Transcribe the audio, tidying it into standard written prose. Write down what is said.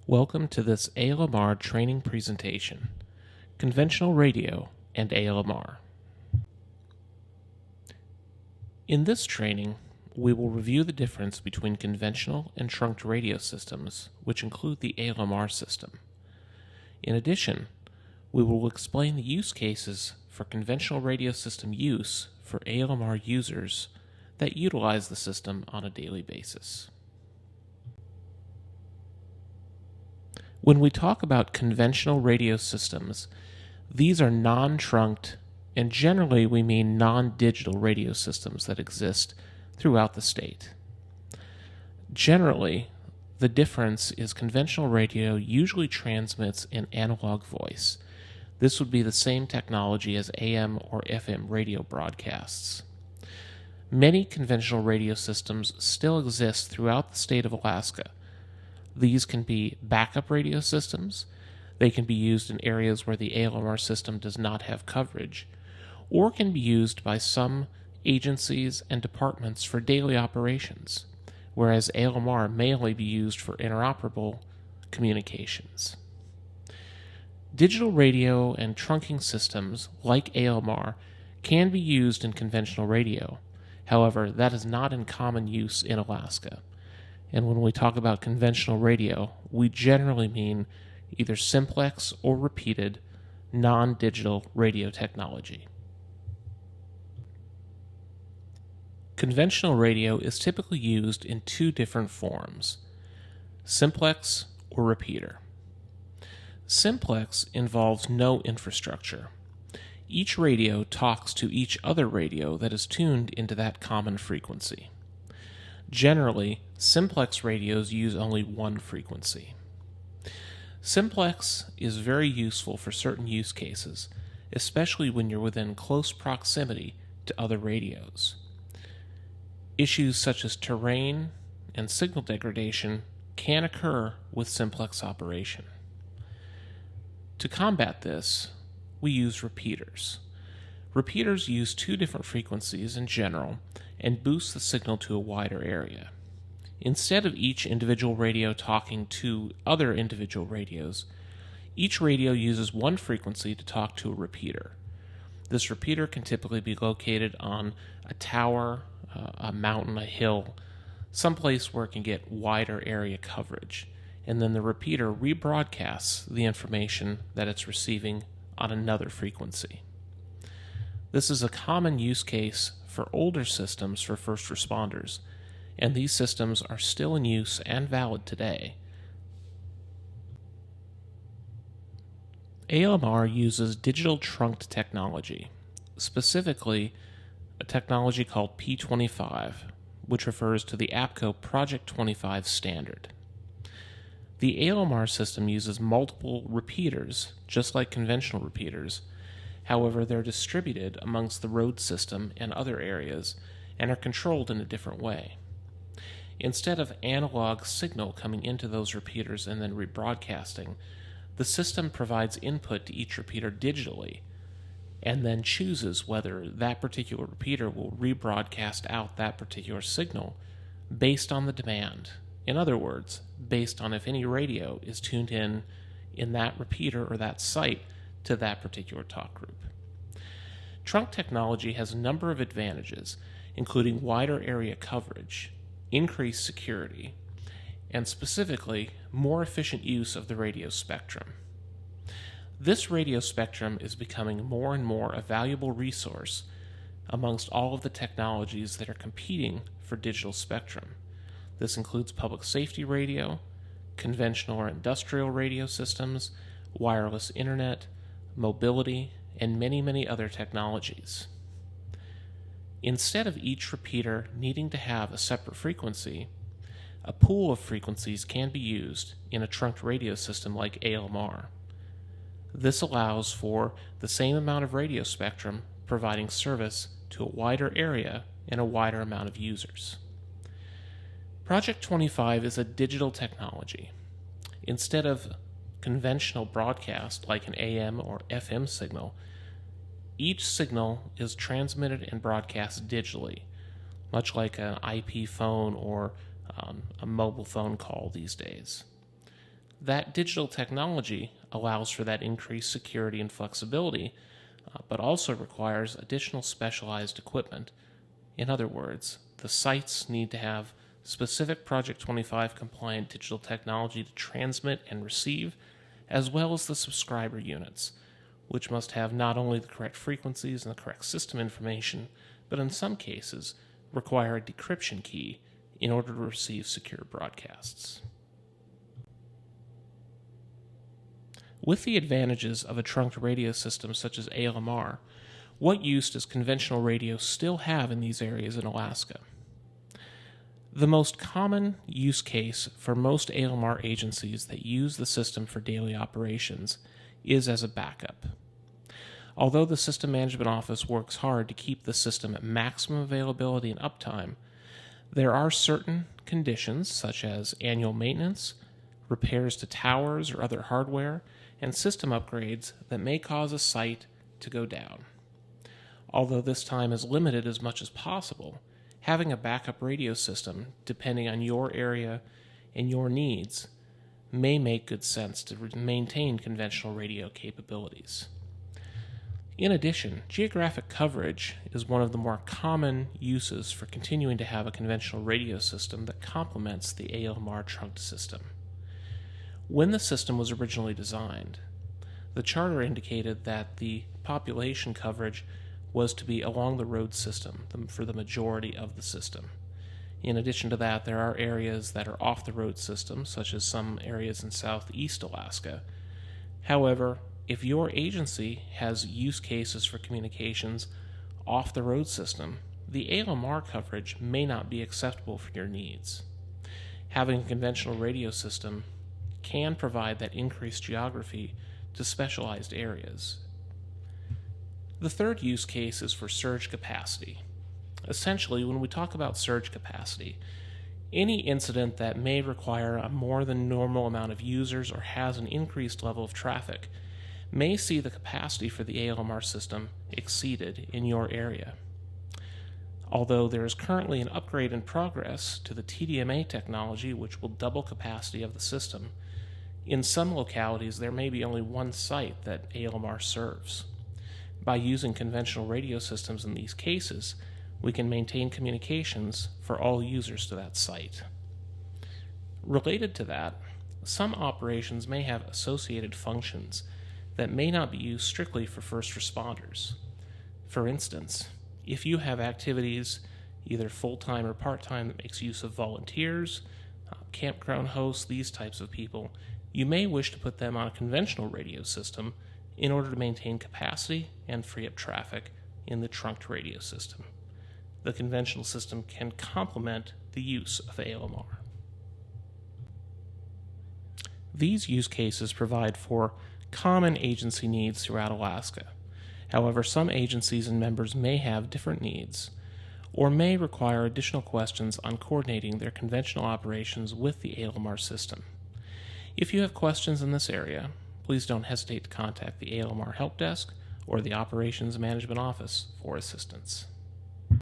Welcome to this ALMR training presentation, Conventional Radio and ALMR. In this training, we will review the difference between conventional and trunked radio systems, which include the ALMR system. In addition, we will explain the use cases for conventional radio system use for ALMR users that utilize the system on a daily basis. When we talk about conventional radio systems, these are non-trunked, and generally we mean non-digital radio systems that exist throughout the state. Generally, the difference is conventional radio usually transmits in analog voice. This would be the same technology as AM or FM radio broadcasts. Many conventional radio systems still exist throughout the state of Alaska. These can be backup radio systems, they can be used in areas where the ALMR system does not have coverage, or can be used by some agencies and departments for daily operations, whereas ALMR may only be used for interoperable communications. Digital radio and trunking systems, like ALMR, can be used in conventional radio. However, that is not in common use in Alaska. And when we talk about conventional radio, we generally mean either simplex or repeated non-digital radio technology. Conventional radio is typically used in two different forms, simplex or repeater. Simplex involves no infrastructure. Each radio talks to each other radio that is tuned into that common frequency. Generally, simplex radios use only one frequency. Simplex is very useful for certain use cases, especially when you're within close proximity to other radios. Issues such as terrain and signal degradation can occur with simplex operation. To combat this, we use repeaters. Repeaters use two different frequencies in general and boost the signal to a wider area. Instead of each individual radio talking to other individual radios, each radio uses one frequency to talk to a repeater. This repeater can typically be located on a tower, a mountain, a hill, someplace where it can get wider area coverage, and then the repeater rebroadcasts the information that it's receiving on another frequency. This is a common use case for older systems for first responders, and these systems are still in use and valid today. ALMR uses digital trunked technology, specifically a technology called P25, which refers to the APCO Project 25 standard. The ALMR system uses multiple repeaters, just like conventional repeaters. However, they're distributed amongst the road system and other areas and are controlled in a different way. Instead of analog signal coming into those repeaters and then rebroadcasting, the system provides input to each repeater digitally and then chooses whether that particular repeater will rebroadcast out that particular signal based on the demand. In other words, based on if any radio is tuned in that repeater or that site to that particular talk group. Trunk technology has a number of advantages, including wider area coverage, increased security, and specifically, more efficient use of the radio spectrum. This radio spectrum is becoming more and more a valuable resource amongst all of the technologies that are competing for digital spectrum. This includes public safety radio, conventional or industrial radio systems, wireless internet, mobility, and many, many other technologies. Instead of each repeater needing to have a separate frequency, a pool of frequencies can be used in a trunked radio system like ALMR. This allows for the same amount of radio spectrum providing service to a wider area and a wider amount of users. Project 25 is a digital technology. Instead of conventional broadcast like an AM or FM signal, each signal is transmitted and broadcast digitally, much like an IP phone or a mobile phone call these days. That digital technology allows for that increased security and flexibility, but also requires additional specialized equipment. In other words, the sites need to have specific Project 25 compliant digital technology to transmit and receive, as well as the subscriber units, which must have not only the correct frequencies and the correct system information, but in some cases require a decryption key in order to receive secure broadcasts. With the advantages of a trunked radio system such as ALMR, what use does conventional radio still have in these areas in Alaska? The most common use case for most ALMR agencies that use the system for daily operations is as a backup. Although the System Management Office works hard to keep the system at maximum availability and uptime, there are certain conditions such as annual maintenance, repairs to towers or other hardware, and system upgrades that may cause a site to go down. Although this time is limited as much as possible, having a backup radio system, depending on your area and your needs, may make good sense to maintain conventional radio capabilities. In addition, geographic coverage is one of the more common uses for continuing to have a conventional radio system that complements the ALMR trunked system. When the system was originally designed, the charter indicated that the population coverage was to be along the road system for the majority of the system. In addition to that, there are areas that are off the road system, such as some areas in southeast Alaska. However, if your agency has use cases for communications off the road system, the ALMR coverage may not be acceptable for your needs. Having a conventional radio system can provide that increased geography to specialized areas. The third use case is for surge capacity. Essentially, when we talk about surge capacity, any incident that may require a more than normal amount of users or has an increased level of traffic may see the capacity for the ALMR system exceeded in your area. Although there is currently an upgrade in progress to the TDMA technology, which will double capacity of the system, in some localities there may be only one site that ALMR serves. By using conventional radio systems in these cases, we can maintain communications for all users to that site. Related to that, some operations may have associated functions that may not be used strictly for first responders. For instance, if you have activities, either full-time or part-time, that makes use of volunteers, campground hosts, these types of people, you may wish to put them on a conventional radio system in order to maintain capacity and free up traffic in the trunked radio system. The conventional system can complement the use of ALMR. These use cases provide for common agency needs throughout Alaska. However, some agencies and members may have different needs or may require additional questions on coordinating their conventional operations with the ALMR system. If you have questions in this area, please don't hesitate to contact the ALMR Help Desk or the Operations Management Office for assistance.